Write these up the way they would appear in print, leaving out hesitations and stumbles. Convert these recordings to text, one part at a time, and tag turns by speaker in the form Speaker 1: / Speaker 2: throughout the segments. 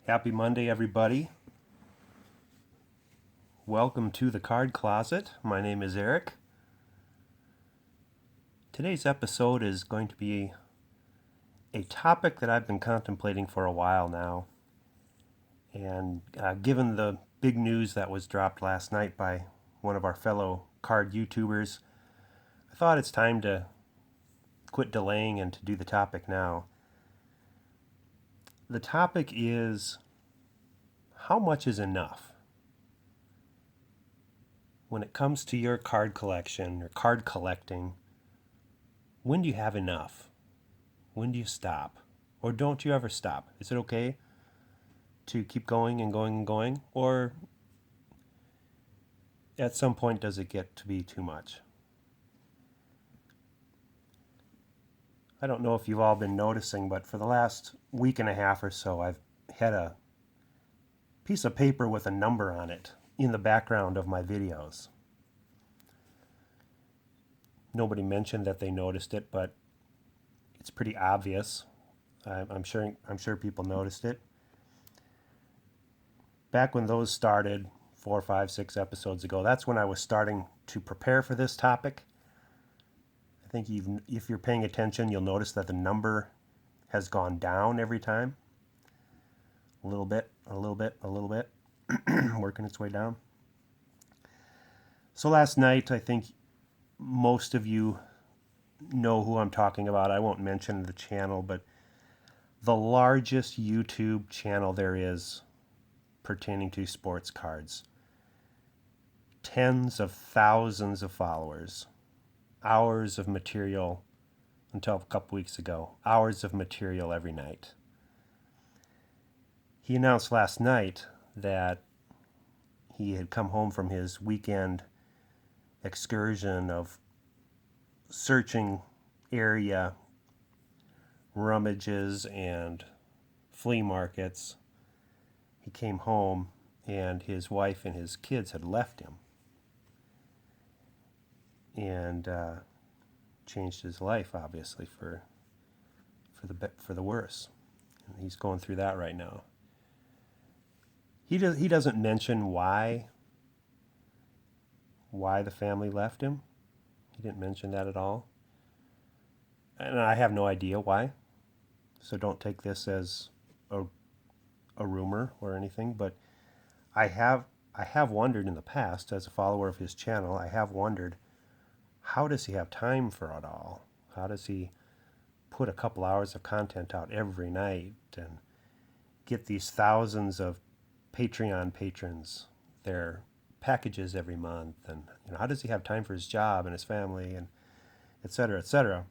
Speaker 1: Happy Monday, everybody. Welcome to the Card Closet. My name is Eric. Today's episode is going to be a topic that I've been contemplating for a while now. And given the big news that was dropped last night by one of our fellow card YouTubers, I thought it's time to quit delaying and to do the topic now. The topic is, how much is enough? When it comes to your card collection or card collecting, when do you have enough? When do you stop? Or don't you ever stop? Is it okay to keep going and going and going? Or at some point does it get to be too much? I don't know if you've all been noticing, but for the last week and a half or so, I've had a piece of paper with a number on it in the background of my videos. Nobody mentioned that they noticed it, but it's pretty obvious. I'm sure people noticed it. Back when those started 4, 5, 6 episodes ago, that's when I was starting to prepare for this topic. I think if you're paying attention, you'll notice that the number has gone down every time. A little bit, a little bit, a little bit, working its way down. So last night, I think most of you know who I'm talking about. I won't mention the channel, but the largest YouTube channel there is pertaining to sports cards. Tens of thousands of followers. Hours of material until a couple weeks ago. Hours of material every night. He announced last night that he had come home from his weekend excursion of searching area rummages and flea markets. He came home and his wife and his kids had left him, and changed his life, obviously, for the worse. And he's going through that right now. He doesn't mention why the family left him. He didn't mention that at all. And I have no idea why. So don't take this as a rumor or anything, but I have wondered in the past, as a follower of his channel, I have wondered, how does he have time for it all? How does he put a couple hours of content out every night and get these thousands of Patreon patrons their packages every month? And how does he have time for his job and his family, and et cetera, et cetera?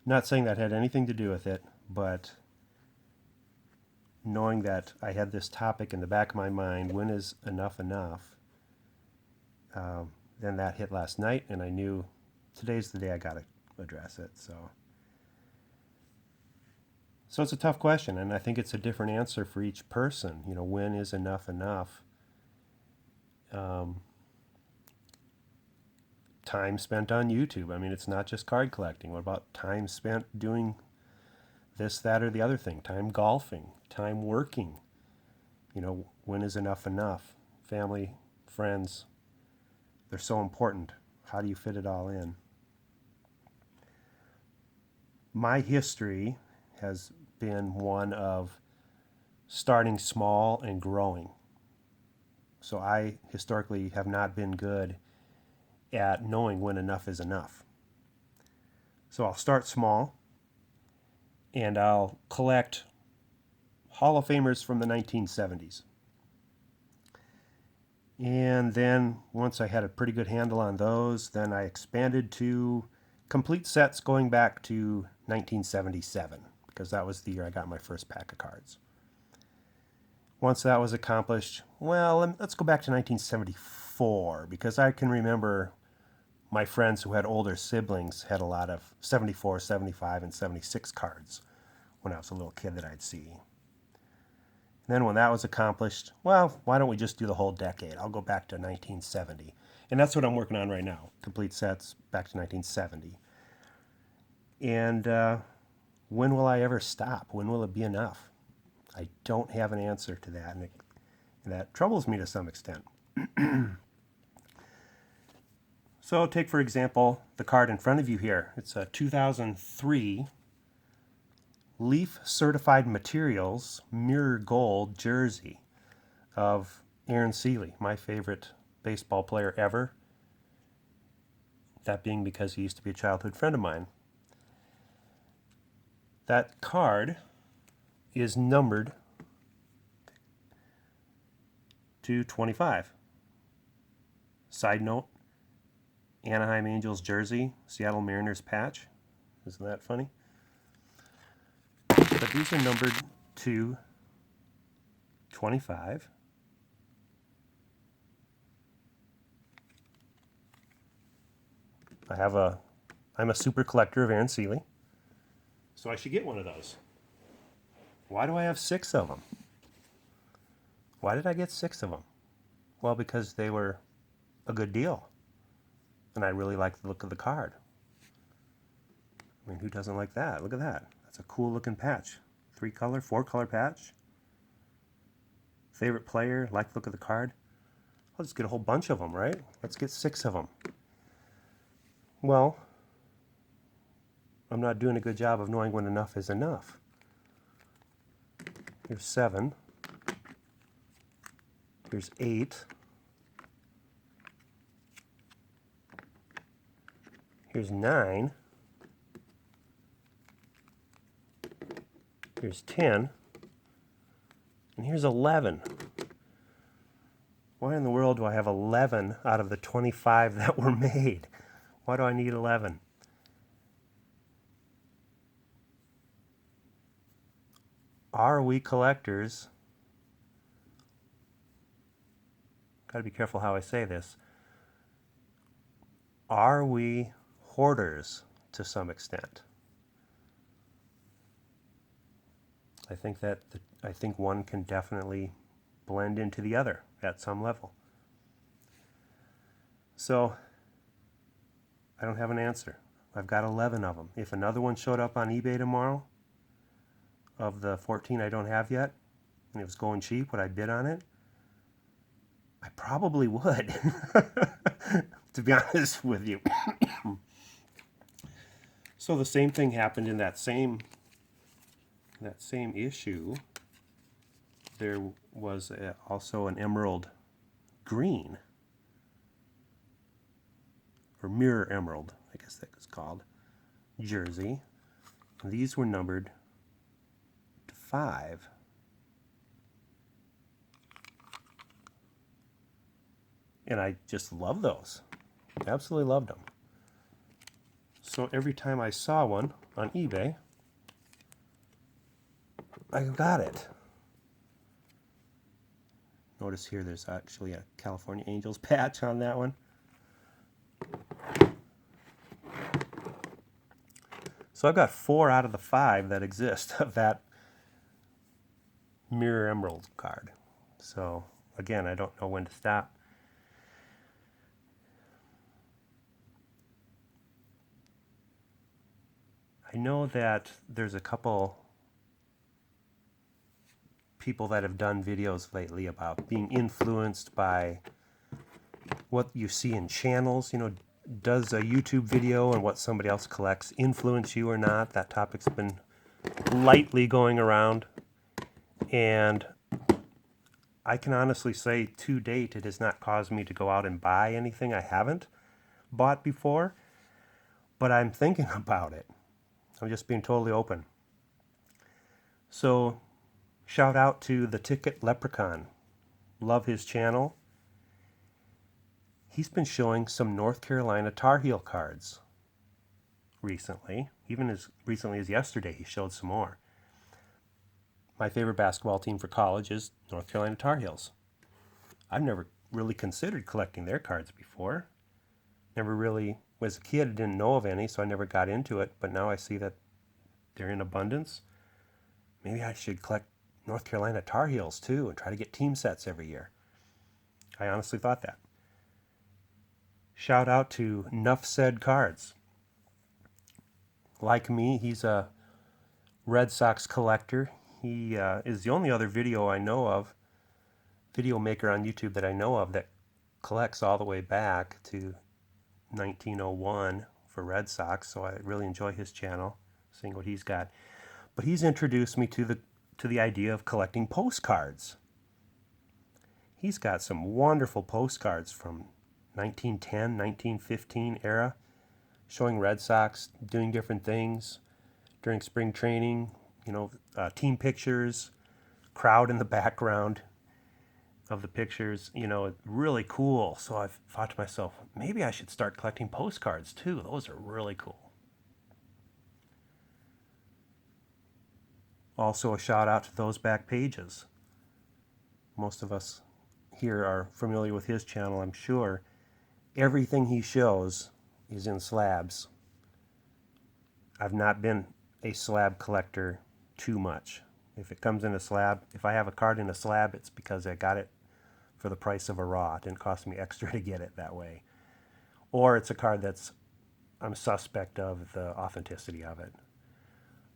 Speaker 1: Not saying that had anything to do with it, but knowing that I had this topic in the back of my mind, when is enough enough? Then that hit last night, and I knew today's the day I got to address it. So it's a tough question, and I think it's a different answer for each person. When is enough enough? Time spent on YouTube. I mean, it's not just card collecting. What about time spent doing this, that, or the other thing? Time golfing, time working. When is enough enough? Family, friends, they're so important. How do you fit it all in? My history has been one of starting small and growing. So I historically have not been good at knowing when enough is enough. So I'll start small, and I'll collect Hall of Famers from the 1970s. And then once I had a pretty good handle on those, then I expanded to complete sets going back to 1977, because that was the year I got my first pack of cards. Once that was accomplished, let's go back to 1974, because I can remember my friends who had older siblings had a lot of 74, 75, and 76 cards when I was a little kid that I'd see. And then when that was accomplished, why don't we just do the whole decade? I'll go back to 1970. And that's what I'm working on right now. Complete sets back to 1970. And when will I ever stop? When will it be enough? I don't have an answer to that, and that troubles me to some extent. So take, for example, the card in front of you here. It's a 2003 Leaf Certified Materials Mirror Gold jersey of Aaron Seeley, my favorite baseball player ever. That being because he used to be a childhood friend of mine. That card is numbered to 25. Side note, Anaheim Angels jersey, Seattle Mariners patch. Isn't that funny? But these are numbered to 25. I'm a super collector of Aaron Seeley, so I should get one of those. Why do I have 6 of them? Why did I get 6 of them? Well, because they were a good deal, and I really like the look of the card. I mean, who doesn't like that? Look at that. That's a cool looking patch. 3-color, 4-color patch. Favorite player, like the look of the card. I'll just get a whole bunch of them, right? Let's get 6 of them. Well, I'm not doing a good job of knowing when enough is enough. Here's 7. Here's 8. Here's 9. Here's 10. And here's 11. Why in the world do I have 11 out of the 25 that were made? Why do I need 11? Are we collectors? Got to be careful how I say this. Are we hoarders to some extent? I think one can definitely blend into the other at some level. So I don't have an answer. I've got 11 of them. If another one showed up on eBay tomorrow of the 14 I don't have yet, and it was going cheap, would I bid on it? I probably would, to be honest with you. So the same thing happened in that same issue. There was also an emerald green, or mirror emerald, I guess that was called, jersey. And these were numbered to 5. And I just love those. Absolutely loved them. So every time I saw one on eBay, I got it. Notice here there's actually a California Angels patch on that one. So I've got 4 out of the 5 that exist of that Mirror Emerald card. So again, I don't know when to stop. I know that there's a couple people that have done videos lately about being influenced by what you see in channels. You know, does a YouTube video and what somebody else collects influence you or not? That topic's been lightly going around, and I can honestly say to date it has not caused me to go out and buy anything I haven't bought before, but I'm thinking about it. I'm just being totally open. So shout out to the Ticket Leprechaun. Love his channel. He's been showing some North Carolina Tar Heel cards recently. Even as recently as yesterday, he showed some more. My favorite basketball team for college is North Carolina Tar Heels. I've never really considered collecting their cards before. Never really, as a kid, I didn't know of any, so I never got into it. But now I see that they're in abundance. Maybe I should collect North Carolina Tar Heels too and try to get team sets every year. I honestly thought that. Shout out to Nuff Said Cards. Like me, he's a Red Sox collector. He is the only other video maker on YouTube that I know of that collects all the way back to 1901 for Red Sox. So I really enjoy his channel, seeing what he's got. But he's introduced me to the idea of collecting postcards. He's got some wonderful postcards from 1910, 1915 era, showing Red Sox doing different things during spring training, team pictures, crowd in the background of the pictures, really cool. So I've thought to myself, maybe I should start collecting postcards too. Those are really cool. Also, a shout out to those back pages. Most of us here are familiar with his channel, I'm sure. Everything he shows is in slabs. I've not been a slab collector too much. If it comes in a slab, if I have a card in a slab, it's because I got it for the price of a raw. It didn't cost me extra to get it that way. Or it's a card I'm suspect of the authenticity of it.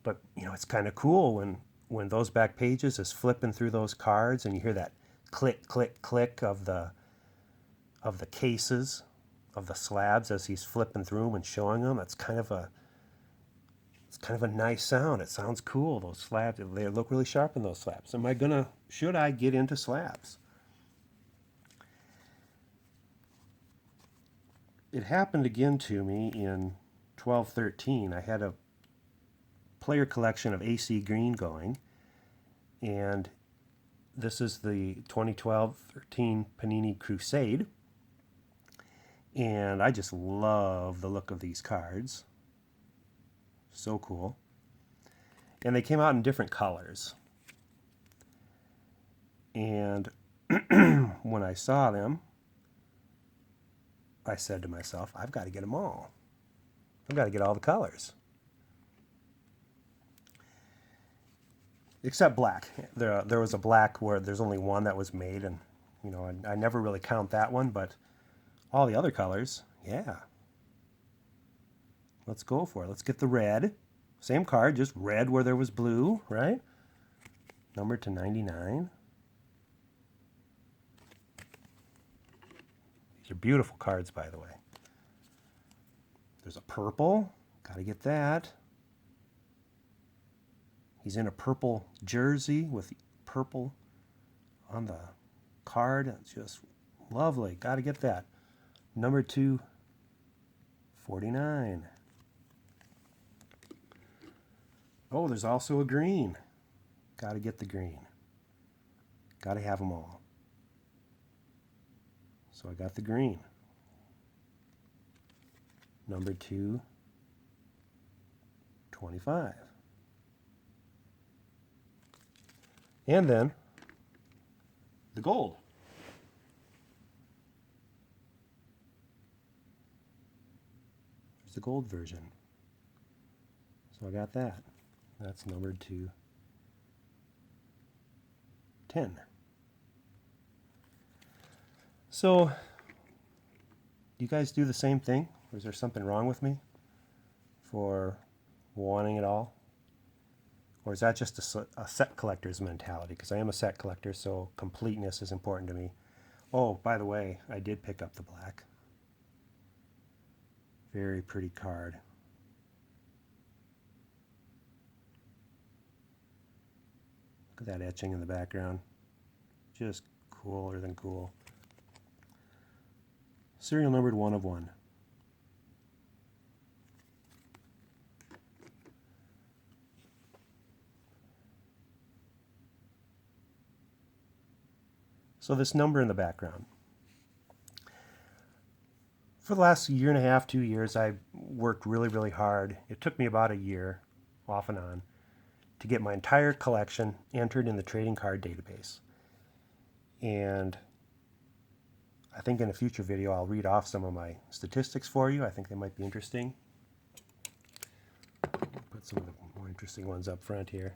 Speaker 1: But, it's kind of cool when those back pages is flipping through those cards and you hear that click, click, click of the cases, of the slabs as he's flipping through them and showing them. It's kind of a nice sound. It sounds cool. Those slabs, they look really sharp in those slabs. Should I get into slabs? It happened again to me in 12-13. I had a player collection of AC Green going, and this is the 2012-13 Panini Crusade, and I just love the look of these cards. So cool. And they came out in different colors. And when I saw them, I said to myself, I've got to get them all. I've got to get all the colors. Except black. There was a black where there's only one that was made, and I never really count that one, but all the other colors, yeah. Let's go for it. Let's get the red. Same card, just red where there was blue, right? Numbered to 99. These are beautiful cards, by the way. There's a purple. Got to get that. He's in a purple jersey with purple on the card. It's just lovely. Got to get that. Number 249. Oh, there's also a green. Got to get the green. Got to have them all. So I got the green. Number 225. And then the gold. There's the gold version. So I got that. That's numbered to 10. So, you guys do the same thing? Or is there something wrong with me for wanting it all? Or is that just a set collector's mentality? Because I am a set collector, so completeness is important to me. Oh, by the way, I did pick up the black. Very pretty card. Look at that etching in the background. Just cooler than cool. Serial numbered 1 of 1. So this number in the background. For the last year and a half, 2 years, I worked really, really hard. It took me about a year, off and on, to get my entire collection entered in the trading card database. And I think in a future video I'll read off some of my statistics for you. I think they might be interesting. Put some of the more interesting ones up front here.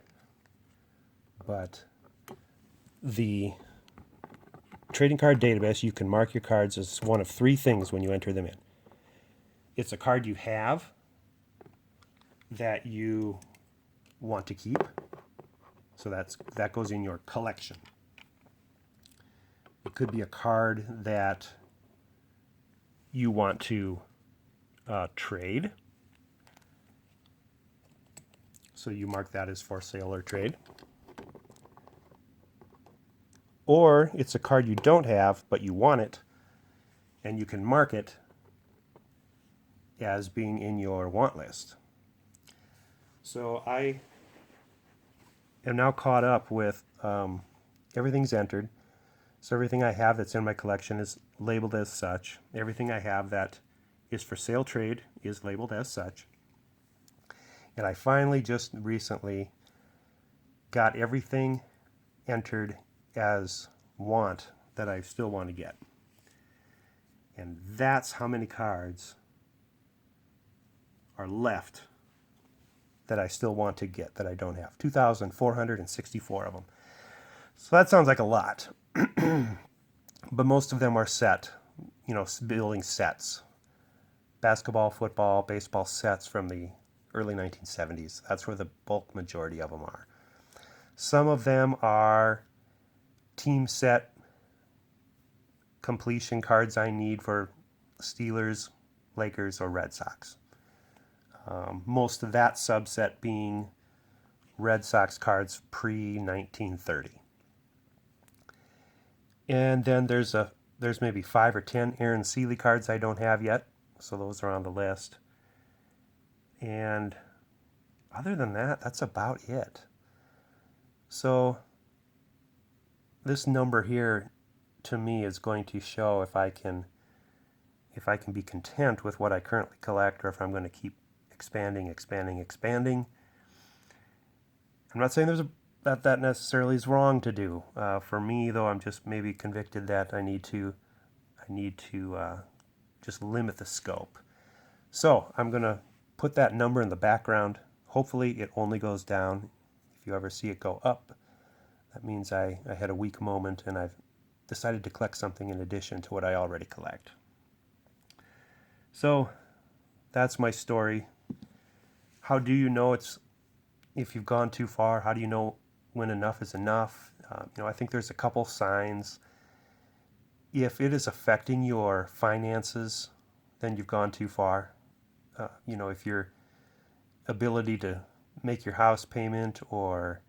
Speaker 1: But the trading card database, you can mark your cards as one of 3 things when you enter them in. It's a card you have that you want to keep. So that goes in your collection. It could be a card that you want to trade. So you mark that as for sale or trade. Or it's a card you don't have, but you want it, and you can mark it as being in your want list. So I am now caught up with everything's entered. So everything I have that's in my collection is labeled as such. Everything I have that is for sale trade is labeled as such. And I finally just recently got everything entered as want that I still want to get. And that's how many cards are left that I still want to get that I don't have. 2,464 of them. So that sounds like a lot. But most of them are set, building sets. Basketball, football, baseball sets from the early 1970s. That's where the bulk majority of them are. Some of them are team set completion cards I need for Steelers, Lakers, or Red Sox. Most of that subset being Red Sox cards pre-1930. And then there's maybe 5 or 10 Aaron Seeley cards I don't have yet, so those are on the list. And other than that, that's about it. So this number here to me is going to show if I can be content with what I currently collect, or if I'm going to keep expanding. I'm not saying that necessarily is wrong to do. For me, though, I'm just maybe convicted that I need to just limit the scope. So I'm going to put that number in the background. Hopefully it only goes down. If you ever see it go up, that means I had a weak moment and I've decided to collect something in addition to what I already collect. So that's my story. How do you know if you've gone too far? How do you know when enough is enough? I think there's a couple signs. If it is affecting your finances, then you've gone too far. If your ability to make your house payment or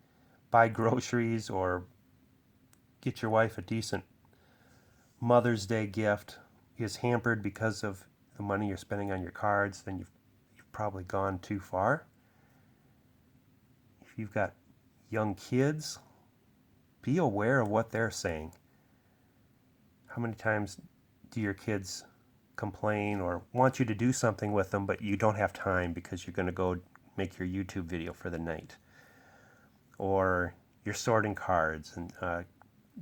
Speaker 1: buy groceries or get your wife a decent Mother's Day gift is hampered because of the money you're spending on your cards, then you've probably gone too far. If you've got young kids, be aware of what they're saying. How many times do your kids complain or want you to do something with them, but you don't have time because you're going to go make your YouTube video for the night? Or you're sorting cards and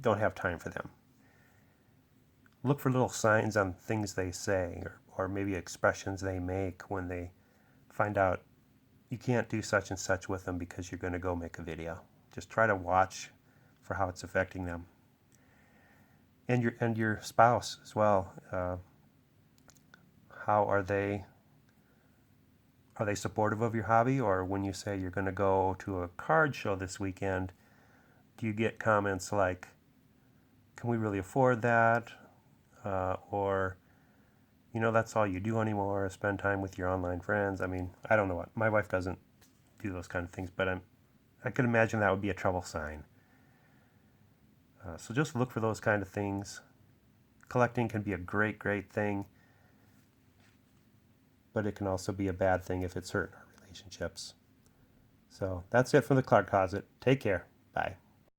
Speaker 1: don't have time for them. Look for little signs on things they say, or maybe expressions they make when they find out you can't do such and such with them because you're going to go make a video. Just try to watch for how it's affecting them. And your spouse as well. How are they supportive of your hobby? Or when you say you're going to go to a card show this weekend, do you get comments like, can we really afford that? Or, that's all you do anymore, spend time with your online friends. I mean, I don't know what. My wife doesn't do those kind of things, but I could imagine that would be a trouble sign. So just look for those kind of things. Collecting can be a great, great thing, but it can also be a bad thing if it's hurting our relationships. So that's it from the Clark Closet. Take care. Bye.